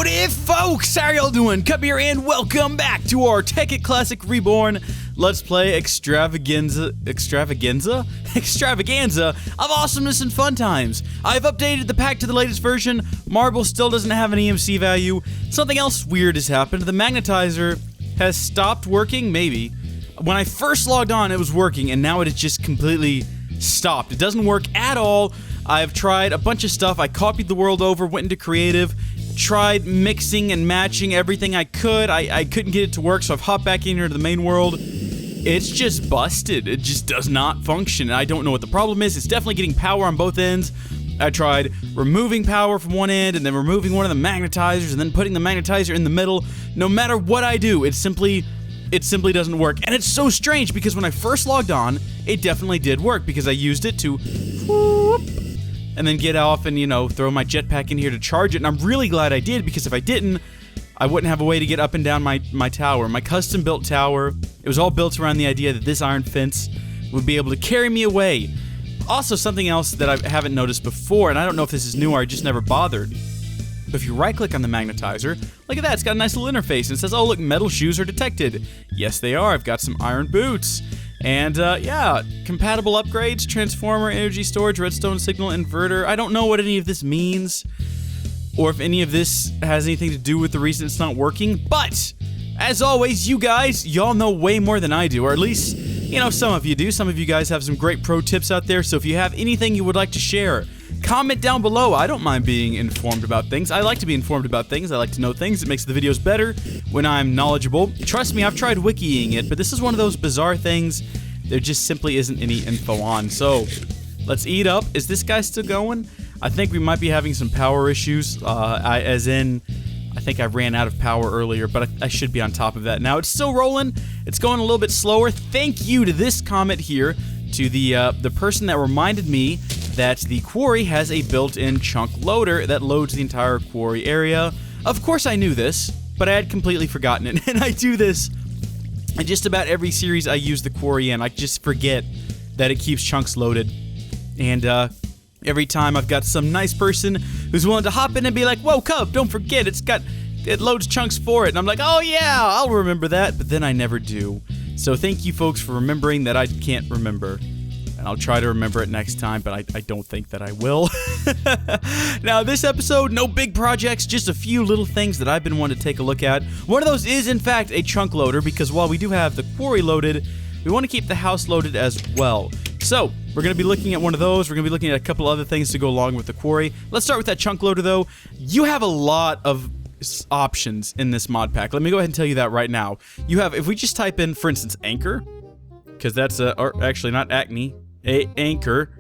Howdy, folks! How y'all doing? Come here and welcome back to our Tekkit Classic Reborn Let's Play extravaganza of awesomeness and fun times. I've updated the pack to the latest version. Marble still doesn't have an EMC value. Something else weird has happened. The magnetizer has stopped working, maybe. When I first logged on, it was working, and now it has just completely stopped. It doesn't work at all. I've tried a bunch of stuff. I copied the world over, went into creative, tried mixing and matching everything I could. I couldn't get it to work, so I've hopped back in here to the main world. It's just busted. It just does not function. I don't know what the problem is. It's definitely getting power on both ends. I tried removing power from one end and then removing one of the magnetizers and then putting the magnetizer in the middle. No matter what I do, it simply doesn't work. And it's so strange because when I first logged on, it definitely did work because I used it to whoop, and then get off and, you know, throw my jetpack in here to charge it. And I'm really glad I did, because if I didn't, I wouldn't have a way to get up and down my tower. My custom-built tower, it was all built around the idea that this iron fence would be able to carry me away. Also, something else that I haven't noticed before, and I don't know if this is new or I just never bothered, but if you right-click on the magnetizer, look at that, it's got a nice little interface, and it says, oh look, metal shoes are detected. Yes, they are. I've got some iron boots. And, yeah, compatible upgrades, transformer, energy storage, redstone signal, inverter. I don't know what any of this means, or if any of this has anything to do with the reason it's not working, but, as always, you guys, y'all know way more than I do, or at least, you know, some of you do. Some of you guys have some great pro tips out there, so if you have anything you would like to share, comment down below. I don't mind being informed about things. I like to be informed about things. I like to know things. It makes the videos better when I'm knowledgeable. Trust me, I've tried wikiing it, but this is one of those bizarre things there just simply isn't any info on. So, let's eat up. Is this guy still going? I think we might be having some power issues, I think I ran out of power earlier, but I should be on top of that now. It's still rolling. It's going a little bit slower. Thank you to this comment here, to the person that reminded me that the quarry has a built-in chunk loader that loads the entire quarry area. Of course I knew this, but I had completely forgotten it, and I do this in just about every series I use the quarry in. I just forget that it keeps chunks loaded, and every time I've got some nice person who's willing to hop in and be like, whoa, Cub, don't forget, it loads chunks for it, and I'm like, oh yeah, I'll remember that, but then I never do. So thank you folks for remembering that I can't remember. I'll try to remember it next time, but I don't think that I will. Now, this episode, no big projects, just a few little things that I've been wanting to take a look at. One of those is, in fact, a chunk loader, because while we do have the quarry loaded, we want to keep the house loaded as well. So, we're going to be looking at one of those. We're going to be looking at a couple other things to go along with the quarry. Let's start with that chunk loader, though. You have a lot of options in this mod pack. Let me go ahead and tell you that right now. You have, if we just type in, for instance, anchor, because that's, or actually not acne, anchor,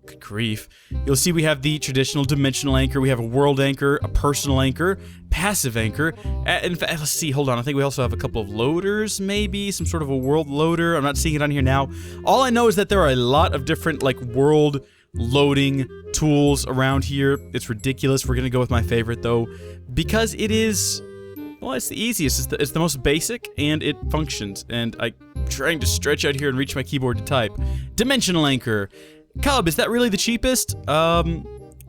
good grief, you'll see we have the traditional dimensional anchor, we have a world anchor, a personal anchor, passive anchor, in fact, let's see, hold on, I think we also have a couple of loaders, maybe, some sort of a world loader. I'm not seeing it on here now. All I know is that there are a lot of different, like, world loading tools around here. It's ridiculous. We're gonna go with my favorite, though, because it is, well, it's the easiest, it's the most basic, and it functions, and I'm trying to stretch out here and reach my keyboard to type. Dimensional anchor. Cub, is that really the cheapest?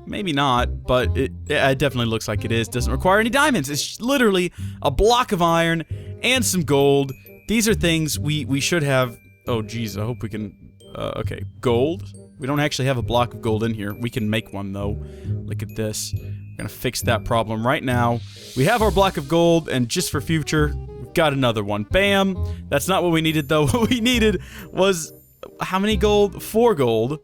Maybe not, but it definitely looks like it is. Doesn't require any diamonds. It's literally a block of iron and some gold. These are things we should have. Oh, geez, I hope we can, okay, gold. We don't actually have a block of gold in here. We can make one, though. Look at this. We're gonna fix that problem right now. We have our block of gold, and just for future, we've got another one. Bam! That's not what we needed, though. What we needed was, how many gold? 4 gold.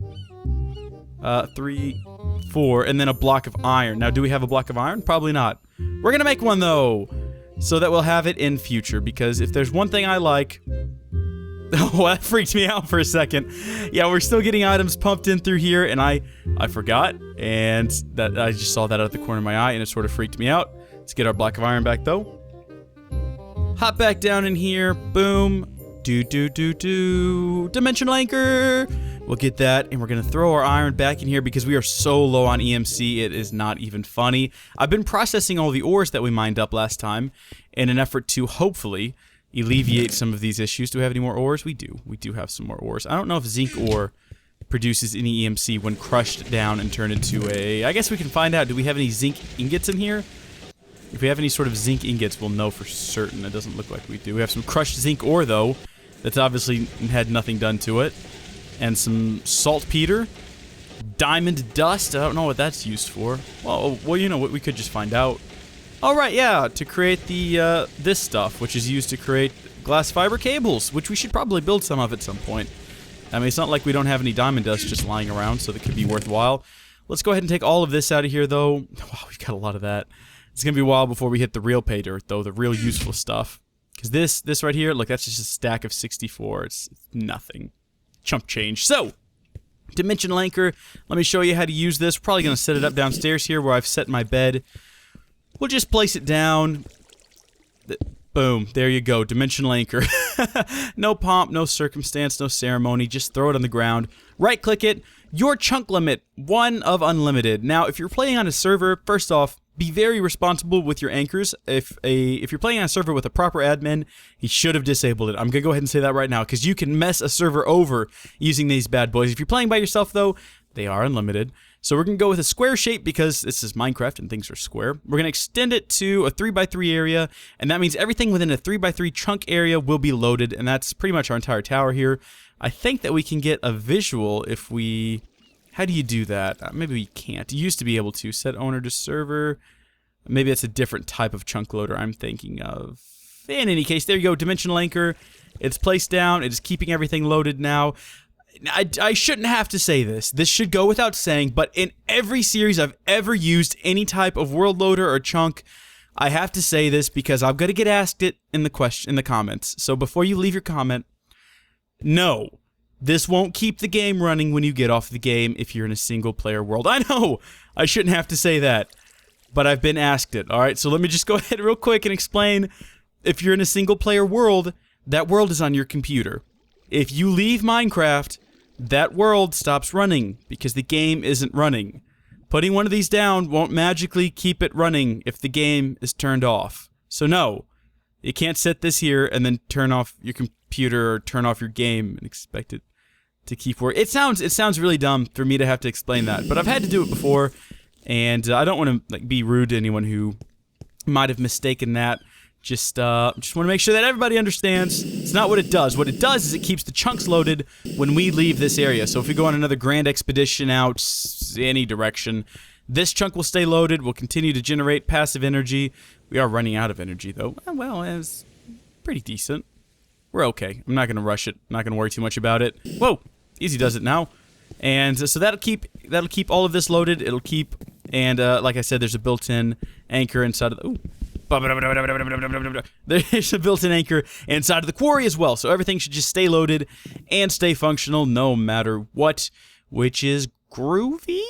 3, 4, and then a block of iron. Now, do we have a block of iron? Probably not. We're gonna make one, though, so that we'll have it in future, because if there's one thing I like... Oh, that freaked me out for a second. Yeah, we're still getting items pumped in through here, and I forgot, and that I just saw that out the corner of my eye, and it sort of freaked me out. Let's get our block of iron back, though. Hop back down in here. Boom. Dimensional anchor. We'll get that, and we're gonna throw our iron back in here because we are so low on EMC, it is not even funny. I've been processing all the ores that we mined up last time in an effort to hopefully alleviate some of these issues. Do we have any more ores? We do. We do have some more ores. I don't know if zinc ore produces any EMC when crushed down and turned into a... I guess we can find out. Do we have any zinc ingots in here? If we have any sort of zinc ingots, we'll know for certain. It doesn't look like we do. We have some crushed zinc ore, though. That's obviously had nothing done to it. And some saltpeter. Diamond dust. I don't know what that's used for. Well, you know what? We could just find out. All right, yeah, to create the this stuff, which is used to create glass fiber cables, which we should probably build some of at some point. I mean, it's not like we don't have any diamond dust just lying around, so that could be worthwhile. Let's go ahead and take all of this out of here, though. Wow, we've got a lot of that. It's gonna be a while before we hit the real pay dirt, though, the real useful stuff. Because this right here, look, that's just a stack of 64. It's nothing. Chump change. So, dimensional anchor. Let me show you how to use this. We're probably gonna set it up downstairs here where I've set my bed. We'll just place it down. Boom. There you go. Dimensional anchor. No pomp, no circumstance, no ceremony. Just throw it on the ground. Right-click it. Your chunk limit, 1 of unlimited. Now, if you're playing on a server, first off, be very responsible with your anchors. If you're playing on a server with a proper admin, he should have disabled it. I'm going to go ahead and say that right now, because you can mess a server over using these bad boys. If you're playing by yourself, though, they are unlimited. So we're going to go with a square shape because this is Minecraft and things are square. We're going to extend it to a 3x3 area, and that means everything within a 3x3 chunk area will be loaded, and that's pretty much our entire tower here. I think that we can get a visual if we... How do you do that? Maybe we can't. You used to be able to. Set owner to server. Maybe it's a different type of chunk loader I'm thinking of. In any case, there you go. Dimensional anchor. It's placed down. It is keeping everything loaded now. I shouldn't have to say this. This should go without saying, but in every series I've ever used any type of world loader or chunk, I have to say this because I'm going to get asked it in the comments. So before you leave your comment, no. This won't keep the game running when you get off the game if you're in a single-player world. I know! I shouldn't have to say that, but I've been asked it, alright? So let me just go ahead real quick and explain. If you're in a single-player world, that world is on your computer. If you leave Minecraft, that world stops running because the game isn't running. Putting one of these down won't magically keep it running if the game is turned off. So no, you can't set this here and then turn off your computer or turn off your game and expect it to keep working. It sounds really dumb for me to have to explain that, but I've had to do it before, and I don't want to be rude to anyone who might have mistaken that. Just want to make sure that everybody understands. It's not what it does. What it does is it keeps the chunks loaded when we leave this area. So if we go on another grand expedition out any direction, this chunk will stay loaded. We'll continue to generate passive energy. We are running out of energy, though. Well, it's pretty decent. We're okay. I'm not going to rush it. I'm not going to worry too much about it. Whoa! Easy does it now. And so that'll keep all of this loaded. It'll keep, and like I said, there's a built-in anchor inside of the... Ooh. There's a built-in anchor inside of the quarry as well, so everything should just stay loaded and stay functional no matter what, which is groovy?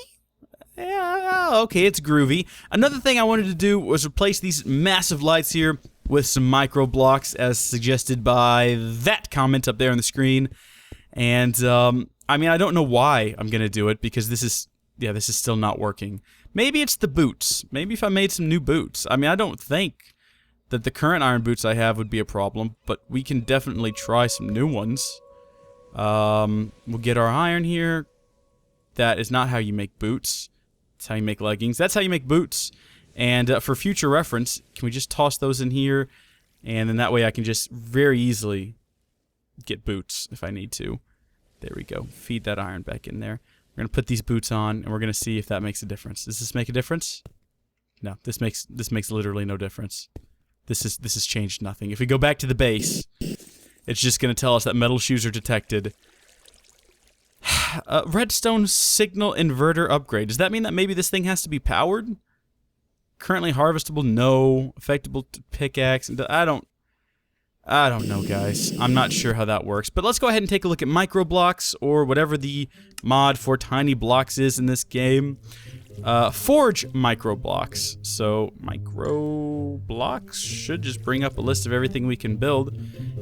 Yeah, okay, it's groovy. Another thing I wanted to do was replace these massive lights here with some microblocks, as suggested by that comment up there on the screen. And, I mean, I don't know why I'm gonna do it, because this is still not working. Maybe it's the boots. Maybe if I made some new boots. I mean, I don't think that the current iron boots I have would be a problem, but we can definitely try some new ones. We'll get our iron here. That is not how you make boots. That's how you make leggings. That's how you make boots. And for future reference, can we just toss those in here? And then that way I can just very easily get boots if I need to. There we go. Feed that iron back in there. We're going to put these boots on, and we're going to see if that makes a difference. Does this make a difference? No, this makes literally no difference. This has changed nothing. If we go back to the base, it's just going to tell us that metal shoes are detected. Redstone signal inverter upgrade. Does that mean that maybe this thing has to be powered? Currently harvestable? No. Affectable pickaxe? I don't know, guys. I'm not sure how that works. But let's go ahead and take a look at microblocks, or whatever the mod for tiny blocks is in this game. Forge microblocks. So, microblocks should just bring up a list of everything we can build.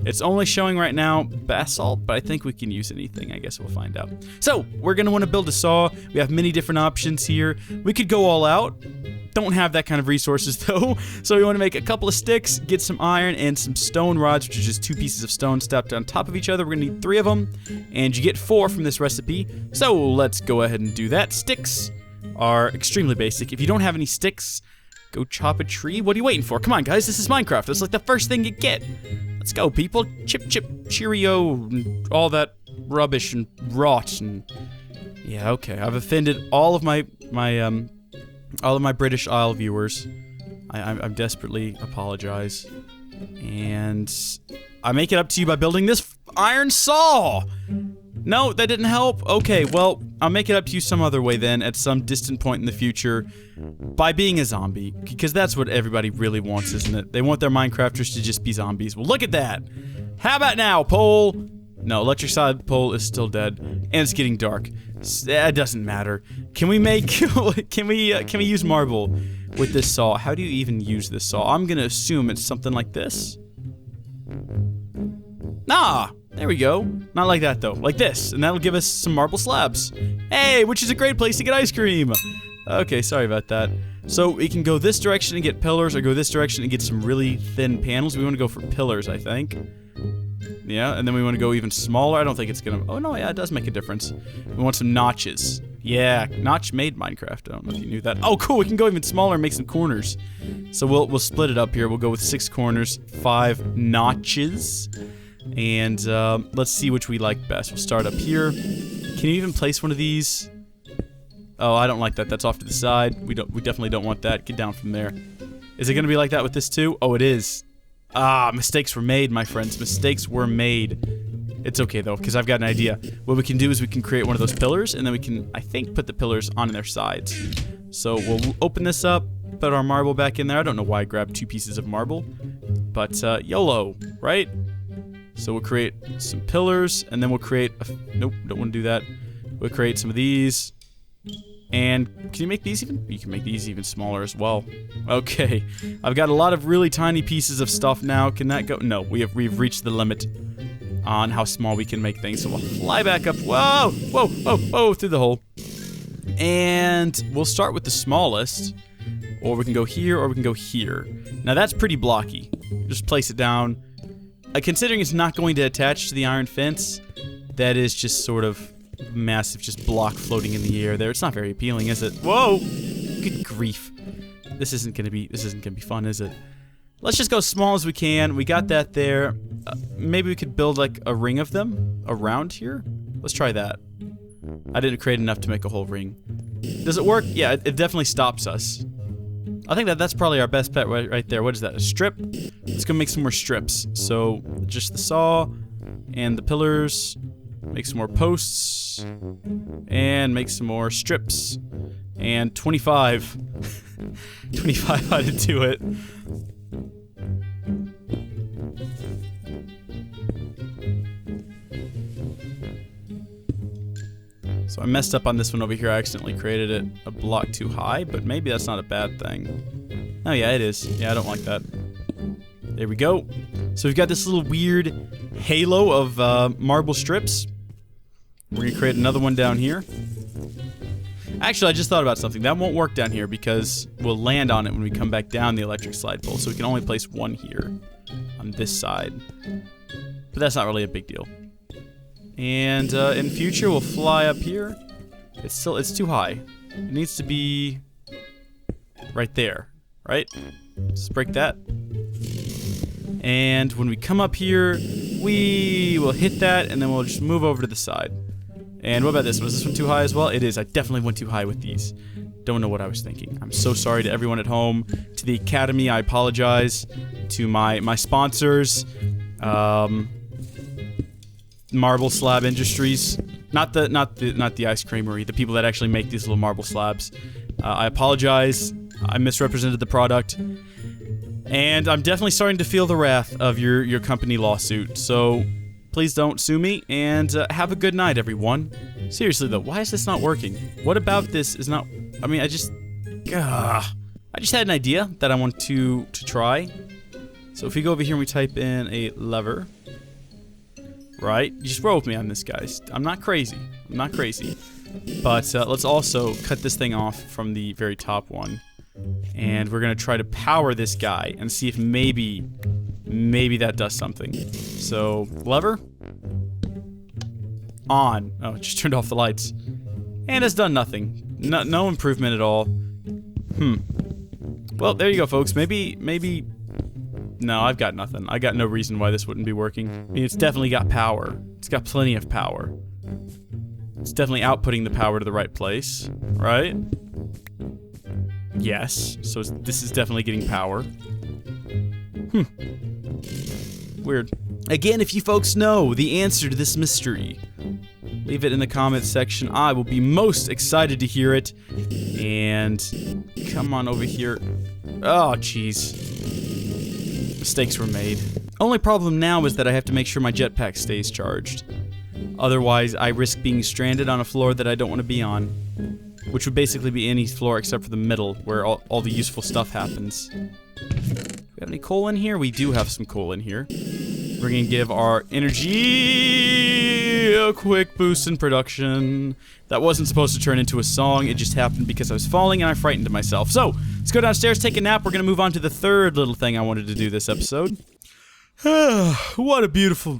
It's only showing right now basalt, but I think we can use anything. I guess we'll find out. So, we're going to want to build a saw. We have many different options here. We could go all out. Don't have that kind of resources, though. So we want to make a couple of sticks, get some iron, and some stone rods, which is just 2 pieces of stone stacked on top of each other. We're going to need 3 of them, and you get 4 from this recipe. So let's go ahead and do that. Sticks are extremely basic. If you don't have any sticks, Go chop a tree? What are you waiting for? Come on, guys, this is Minecraft. That's like the first thing you get. Let's go, people. Chip, chip, cheerio, and all that rubbish and rot and... Yeah, okay. I've offended all of my British Isle viewers. I desperately apologize. And I make it up to you by building this iron saw! No, that didn't help? Okay, well, I'll make it up to you some other way then, at some distant point in the future, by being a zombie. Because that's what everybody really wants, isn't it? They want their Minecrafters to just be zombies. Well, look at that! How about now, pole? No, electric side pole is still dead, and it's getting dark. It doesn't matter. Can we make, can we use marble with this saw? How do you even use this saw? I'm gonna assume it's something like this. Nah! There we go. Not like that, though. Like this. And that'll give us some marble slabs. Hey, which is a great place to get ice cream. Okay, sorry about that. So we can go this direction and get pillars, or go this direction and get some really thin panels. We want to go for pillars, I think. Yeah, and then we want to go even smaller. I don't think it's gonna... Oh, no, yeah, it does make a difference. We want some notches. Yeah, notch made Minecraft. I don't know if you knew that. Oh, cool, we can go even smaller and make some corners. So we'll split it up here. We'll go with 6 corners, 5 notches. And let's see which we like best. We'll start up here. Can you even place one of these? Oh, I don't like that. That's off to the side. We definitely don't want that. Get down from there. Is it gonna be like that with this too? Oh, it is. Ah, mistakes were made, my friends. Mistakes were made. It's okay though, because I've got an idea. What we can do is we can create one of those pillars, and then we can, I think, put the pillars on their sides. So we'll open this up, put our marble back in there. I don't know why I grabbed 2 pieces of marble, but YOLO, right? So we'll create some pillars, and then we'll create nope, don't want to do that. We'll create some of these. And can you make these even? You can make these even smaller as well. Okay. I've got a lot of really tiny pieces of stuff now. Can that go? No, we've reached the limit on how small we can make things. So we'll fly back up. Whoa! Whoa! Whoa! Whoa! Through the hole. And we'll start with the smallest. Or we can go here, or we can go here. Now that's pretty blocky. Just place it down. Considering it's not going to attach to the iron fence, that is just sort of massive, just block floating in the air there. It's not very appealing, is it? Whoa! Good grief. This isn't gonna be fun, is it? Let's just go as small as we can. We got that there. Maybe we could build like a ring of them around here. Let's try that. I didn't create enough to make a whole ring. Does it work? Yeah, it definitely stops us. I think that's probably our best bet right there. What is that? A strip? Let's go make some more strips. So, just the saw and the pillars. Make some more posts. And make some more strips. And 25. 25 how to do it. So I messed up on this one over here. I accidentally created it a block too high, but maybe that's not a bad thing. Oh yeah, it is. Yeah, I don't like that. There we go. So we've got this little weird halo of marble strips. We're gonna create another one down here. Actually, I just thought about something. That won't work down here because we'll land on it when we come back down the electric slide pole. So we can only place one here on this side. But that's not really a big deal. And in future, we'll fly up here. It's too high. It needs to be right there, right? Just break that. And when we come up here, we will hit that, and then we'll just move over to the side. And what about this? Was this one too high as well? It is. I definitely went too high with these. Don't know what I was thinking. I'm so sorry to everyone at home. To the Academy, I apologize. To my sponsors, Marble Slab Industries, not the ice creamery, the people that actually make these little marble slabs. I apologize. I misrepresented the product, and I'm definitely starting to feel the wrath of your company lawsuit. So please don't sue me, and have a good night, everyone. Seriously though, why is this not working? What about this is not? I mean, I just had an idea that I want to try. So if we go over here and we type in a lever. Right? You just roll with me on this, guys. I'm not crazy. I'm not crazy. But let's also cut this thing off from the very top one. And we're going to try to power this guy and see if maybe that does something. So, lever. On. Oh, it just turned off the lights. And it's done nothing. No improvement at all. Well, there you go, folks. Maybe... No, I've got nothing. I got no reason why this wouldn't be working. I mean, it's definitely got power. It's got plenty of power. It's definitely outputting the power to the right place, right? Yes. So this is definitely getting power. Weird. Again, if you folks know the answer to this mystery, leave it in the comments section. I will be most excited to hear it. And come on over here. Oh, jeez. Mistakes were made. Only problem now is that I have to make sure my jetpack stays charged. Otherwise, I risk being stranded on a floor that I don't want to be on. Which would basically be any floor except for the middle, where all the useful stuff happens. Do we have any coal in here? We do have some coal in here. We're gonna give our energy a quick boost in production. That wasn't supposed to turn into a song, it just happened because I was falling and I frightened myself. So, let's go downstairs, take a nap. We're gonna move on to the third little thing I wanted to do this episode. What a beautiful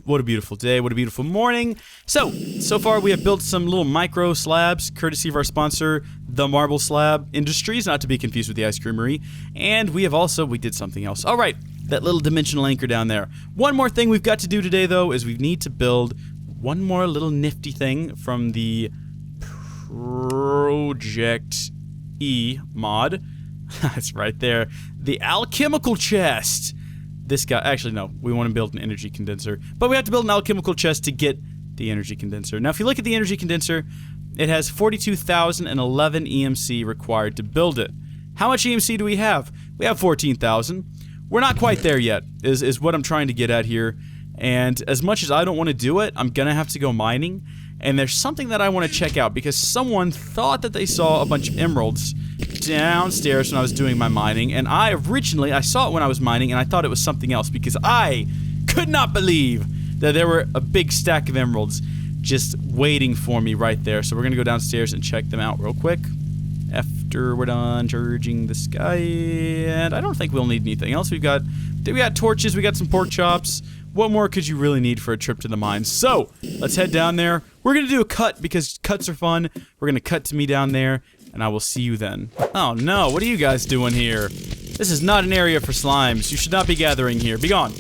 day, what a beautiful morning. So far we have built some little micro slabs, courtesy of our sponsor, the Marble Slab Industries, not to be confused with the Ice Creamery. And we did something else. Alright, that little dimensional anchor down there. One more thing we've got to do today, though, is we need to build one more little nifty thing from the Project E mod. That's right there. The alchemical chest. This guy, actually no, we want to build an energy condenser, but we have to build an alchemical chest to get the energy condenser. Now if you look at the energy condenser, it has 42,011 EMC required to build it. How much EMC do we have? We have 14,000. We're not quite there yet, is what I'm trying to get at here. And as much as I don't want to do it, I'm gonna have to go mining. And there's something that I want to check out because someone thought that they saw a bunch of emeralds downstairs when I was doing my mining, and I saw it when I was mining and I thought it was something else because I could not believe that there were a big stack of emeralds just waiting for me right there. So we're gonna go downstairs and check them out real quick after we're done charging this guy, and I don't think we'll need anything else. We got torches, we got some pork chops. What more could you really need for a trip to the mines? So, let's head down there. We're gonna do a cut because cuts are fun. We're gonna cut to me down there, and I will see you then. Oh no, what are you guys doing here? This is not an area for slimes. You should not be gathering here. Be gone.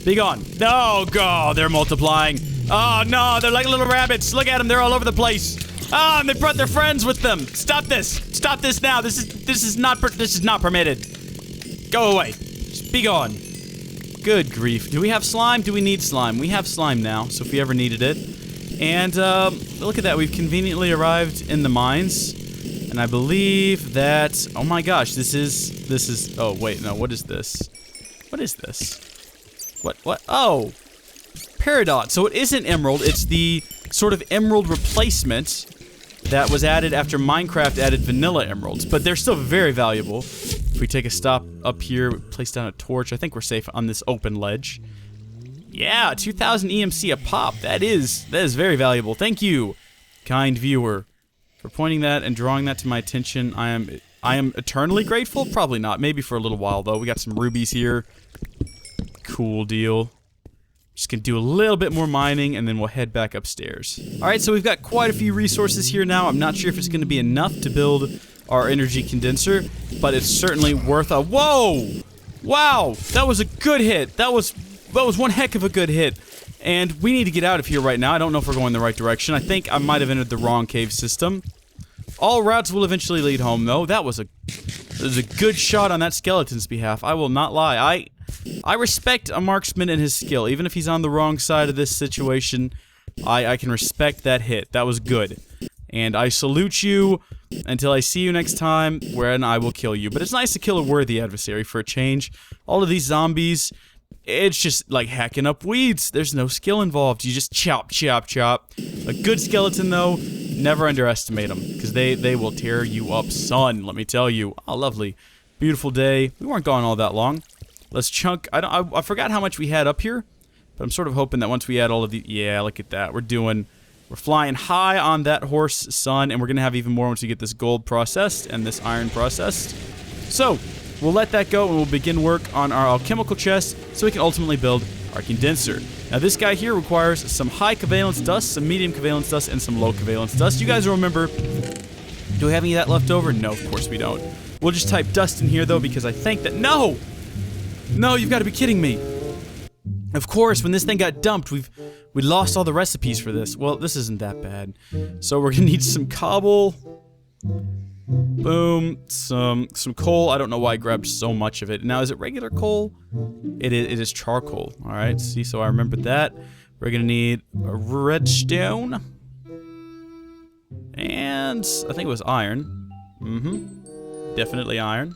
Be gone. No, God, they're multiplying. Oh no, they're like little rabbits. Look at them, they're all over the place. Oh, and they brought their friends with them. Stop this. Stop this now. This is not permitted. Go away. Just be gone. Good grief. Do we have slime? Do we need slime? We have slime now, so if we ever needed it. And, look at that. We've conveniently arrived in the mines. And I believe that... Oh my gosh, this is... Oh, wait, no, what is this? What is this? What? Oh! Peridot. So it isn't emerald, it's the sort of emerald replacement that was added after Minecraft added vanilla emeralds. But they're still very valuable. If we take a stop up here, place down a torch, I think we're safe on this open ledge. Yeah, 2,000 EMC a pop. That is very valuable. Thank you, kind viewer, for pointing that and drawing that to my attention. I am eternally grateful. Probably not. Maybe for a little while though. We got some rubies here. Cool deal. Just gonna do a little bit more mining and then we'll head back upstairs. Alright, so we've got quite a few resources here now. I'm not sure if it's gonna be enough to build our energy condenser, but it's certainly worth a... Whoa! Wow! That was a good hit. That was one heck of a good hit. And we need to get out of here right now. I don't know if we're going the right direction. I think I might have entered the wrong cave system. All routes will eventually lead home, though. That was a good shot on that skeleton's behalf. I will not lie. I respect a marksman and his skill. Even if he's on the wrong side of this situation, I can respect that hit. That was good. And I salute you until I see you next time, wherein I will kill you. But it's nice to kill a worthy adversary for a change. All of these zombies, it's just like hacking up weeds. There's no skill involved. You just chop, chop, chop. A good skeleton, though, never underestimate them, because they will tear you up, son, let me tell you. Oh, lovely. Beautiful day. We weren't gone all that long. Let's chunk. I forgot how much we had up here, but I'm sort of hoping that once we add all of the... Yeah, look at that. We're flying high on that horse, son, and we're going to have even more once we get this gold processed and this iron processed. So, we'll let that go and we'll begin work on our alchemical chest so we can ultimately build our condenser. Now, this guy here requires some high covalence dust, some medium covalence dust, and some low covalence dust. You guys will remember, do we have any of that left over? No, of course we don't. We'll just type dust in here, though, because I think that... No! No, you've got to be kidding me. Of course, when this thing got dumped, we lost all the recipes for this. Well, this isn't that bad. So we're gonna need some cobble. Boom. Some coal. I don't know why I grabbed so much of it. Now, is it regular coal? It is charcoal. All right, see, so I remembered that. We're gonna need a redstone. And I think it was iron. Definitely iron.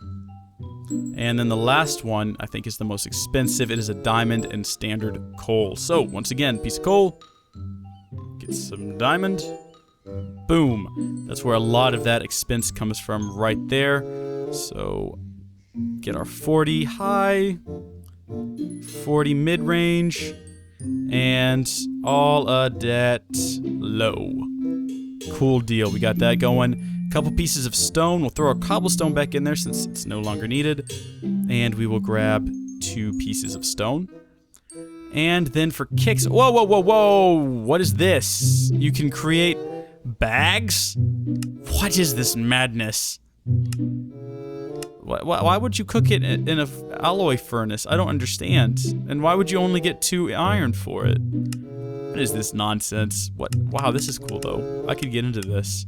And then the last one, I think, is the most expensive. It is a diamond and standard coal. So, once again, piece of coal. Get some diamond. Boom. That's where a lot of that expense comes from right there. So, get our 40 high, 40 mid-range, and all of that low. Cool deal. We got that going. Couple pieces of stone. We'll throw our cobblestone back in there since it's no longer needed. And we will grab 2 pieces of stone. And then for kicks... Whoa, whoa, whoa, whoa! What is this? You can create bags? What is this madness? Why would you cook it in a alloy furnace? I don't understand. And why would you only get 2 iron for it? What is this nonsense? What? Wow, this is cool, though. I could get into this.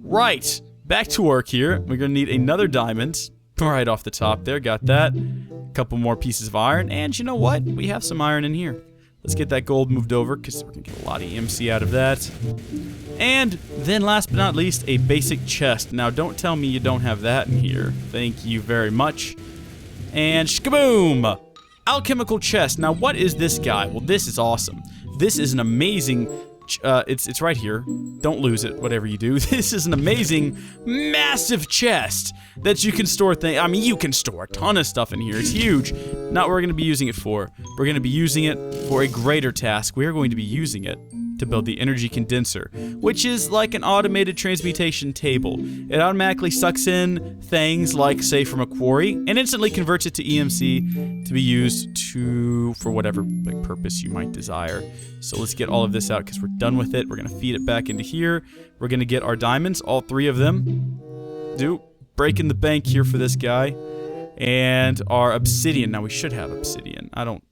Right. Back to work here. We're going to need another diamond. Right off the top there. Got that. A couple more pieces of iron. And you know what? We have some iron in here. Let's get that gold moved over, because we're going to get a lot of EMC out of that. And then last but not least, a basic chest. Now, don't tell me you don't have that in here. Thank you very much. And shkaboom! Alchemical chest. Now, what is this guy? Well, this is awesome. This is an amazing, it's right here. Don't lose it, whatever you do. This is an amazing, massive chest that you can store things. I mean, you can store a ton of stuff in here. It's huge. Not what we're going to be using it for. We're going to be using it for a greater task. We are going to be using it to build the energy condenser, which is like an automated transmutation table. It automatically sucks in things like, say, from a quarry, and instantly converts it to EMC to be used for whatever like purpose you might desire. So let's get all of this out because we're done with it. We're gonna feed it back into here. We're gonna get our diamonds, all 3 of them. Breaking the bank here for this guy. And our obsidian. Now we should have obsidian. I don't...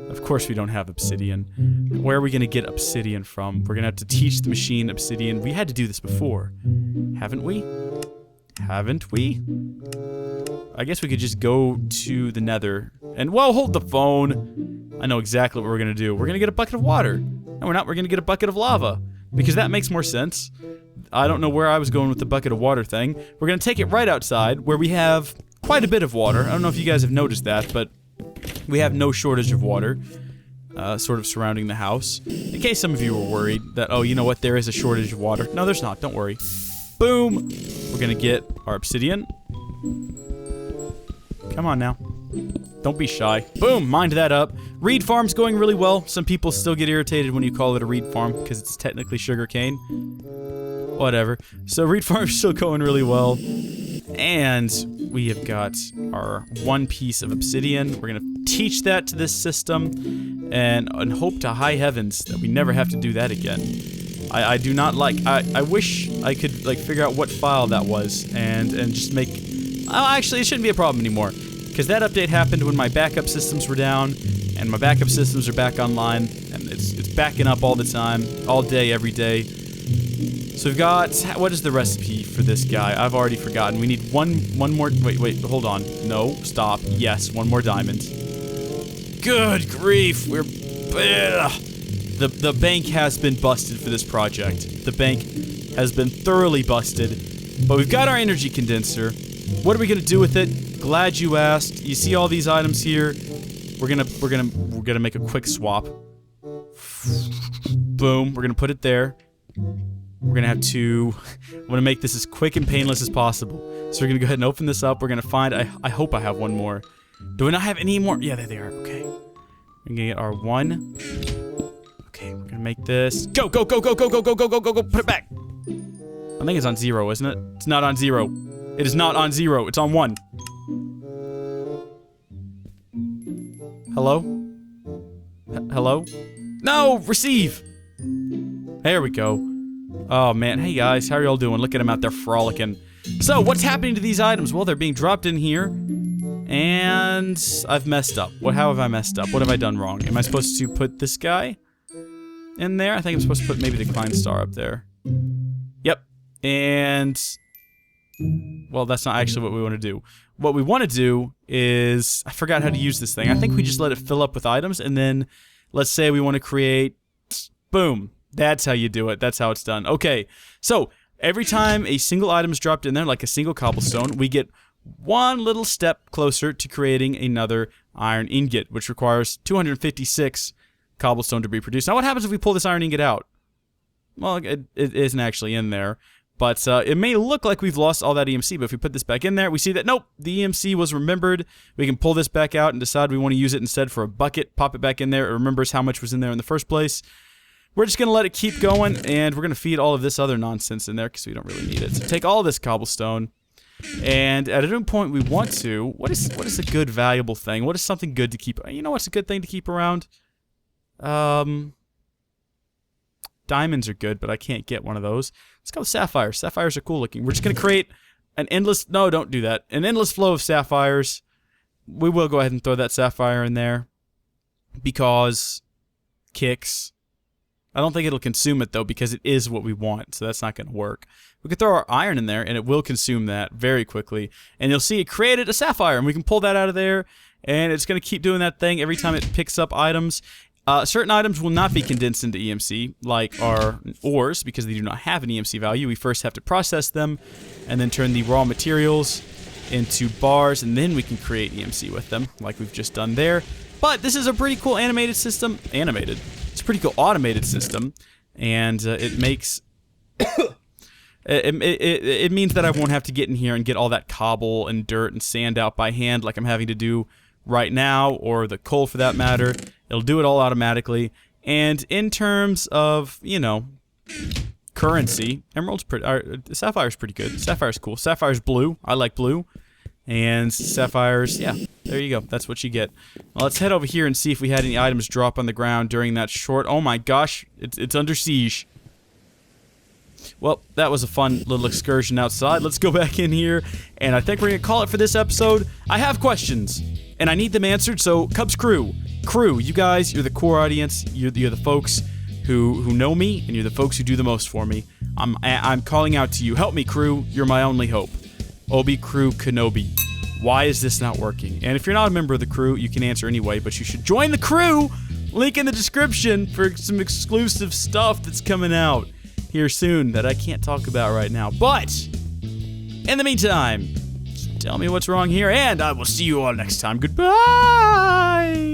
Of course we don't have obsidian. Where are we gonna get obsidian from? We're gonna have to teach the machine obsidian. We had to do this before. Haven't we? Haven't we? I guess we could just go to the nether. And, whoa, hold the phone. I know exactly what we're gonna do. We're gonna get a bucket of water. No, we're not. We're gonna get a bucket of lava. Because that makes more sense. I don't know where I was going with the bucket of water thing. We're gonna take it right outside, where we have quite a bit of water. I don't know if you guys have noticed that, but we have no shortage of water, sort of surrounding the house. In case some of you were worried that, oh, you know what, there is a shortage of water. No, there's not. Don't worry. Boom. We're gonna get our obsidian. Come on now. Don't be shy. Boom, mined that up. Reed farm's going really well. Some people still get irritated when you call it a reed farm because it's technically sugarcane. Whatever. So reed farm's still going really well. And we have got our 1 piece of obsidian. We're gonna teach that to this system and hope to high heavens that we never have to do that again. I do not like... I wish I could like figure out what file that was and just make... Oh, actually, it shouldn't be a problem anymore. Because that update happened when my backup systems were down, and my backup systems are back online, and it's backing up all the time, all day, every day. So we've got, what is the recipe for this guy? I've already forgotten. We need one more, wait, hold on. No, stop. Yes, 1 more diamond. Good grief, we're, ugh. The bank has been busted for this project. The bank has been thoroughly busted, but we've got our energy condenser. What are we gonna do with it? Glad you asked. You see all these items here? We're gonna make a quick swap. Boom. We're gonna put it there. We're gonna have to... I'm gonna make this as quick and painless as possible. So we're gonna go ahead and open this up. We're gonna find... I hope I have 1 more. Do we not have any more? Yeah, there they are. Okay. We're gonna get our 1. Okay, we're gonna make this... Go, go, go, go, go, go, go, go, go, go, go. Put it back. I think it's on 0, isn't it? It's not on 0. It is not on 0. It's on 1. Hello? Hello? No! Receive! There we go. Oh man, hey guys, how are y'all doing? Look at them out there frolicking. So, what's happening to these items? Well, they're being dropped in here, and I've messed up. How have I messed up? What have I done wrong? Am I supposed to put this guy in there? I think I'm supposed to put maybe the Klein star up there. Yep, and... well, that's not actually what we want to do. What we want to do is... I forgot how to use this thing. I think we just let it fill up with items, and then let's say we want to create... boom. That's how you do it. That's how it's done. Okay, so every time a single item is dropped in there, like a single cobblestone, we get one little step closer to creating another iron ingot, which requires 256 cobblestone to be produced. Now, what happens if we pull this iron ingot out? Well, it isn't actually in there, but it may look like we've lost all that EMC, but if we put this back in there, we see that, nope, the EMC was remembered. We can pull this back out and decide we want to use it instead for a bucket, pop it back in there. It remembers how much was in there in the first place. We're just going to let it keep going, and we're going to feed all of this other nonsense in there because we don't really need it. So take all this cobblestone, and at any point we want to... What is a good, valuable thing? What is something good to keep... You know what's a good thing to keep around? Diamonds are good, but I can't get one of those. Let's go with sapphires. Sapphires are cool looking. We're just going to create an endless... No, don't do that. An endless flow of sapphires. We will go ahead and throw that sapphire in there because... kicks... I don't think it'll consume it, though, because it is what we want, so that's not going to work. We could throw our iron in there, and it will consume that very quickly. And you'll see it created a sapphire, and we can pull that out of there, and it's going to keep doing that thing every time it picks up items. Certain items will not be condensed into EMC, like our ores, because they do not have an EMC value. We first have to process them, and then turn the raw materials into bars, and then we can create EMC with them, like we've just done there. But this is a pretty cool animated system. It's a pretty cool automated system, and it makes... it means that I won't have to get in here and get all that cobble and dirt and sand out by hand like I'm having to do right now, or the coal for that matter. It'll do it all automatically. And in terms of, you know, currency, Sapphire's pretty good. Sapphire's cool. Sapphire's blue. I like blue. And sapphires, yeah, there you go. That's what you get. Well, let's head over here and see if we had any items drop on the ground during that short... Oh my gosh, it's under siege. Well, that was a fun little excursion outside. Let's go back in here, and I think we're going to call it for this episode. I have questions, and I need them answered, so Cubs Crew, you guys, you're the core audience. You're the folks who know me, and you're the folks who do the most for me. I'm calling out to you. Help me, crew. You're my only hope. Obi Crew Kenobi. Why is this not working? And if you're not a member of the crew, you can answer anyway, but you should join the crew! Link in the description for some exclusive stuff that's coming out here soon that I can't talk about right now. But, in the meantime, tell me what's wrong here, and I will see you all next time. Goodbye!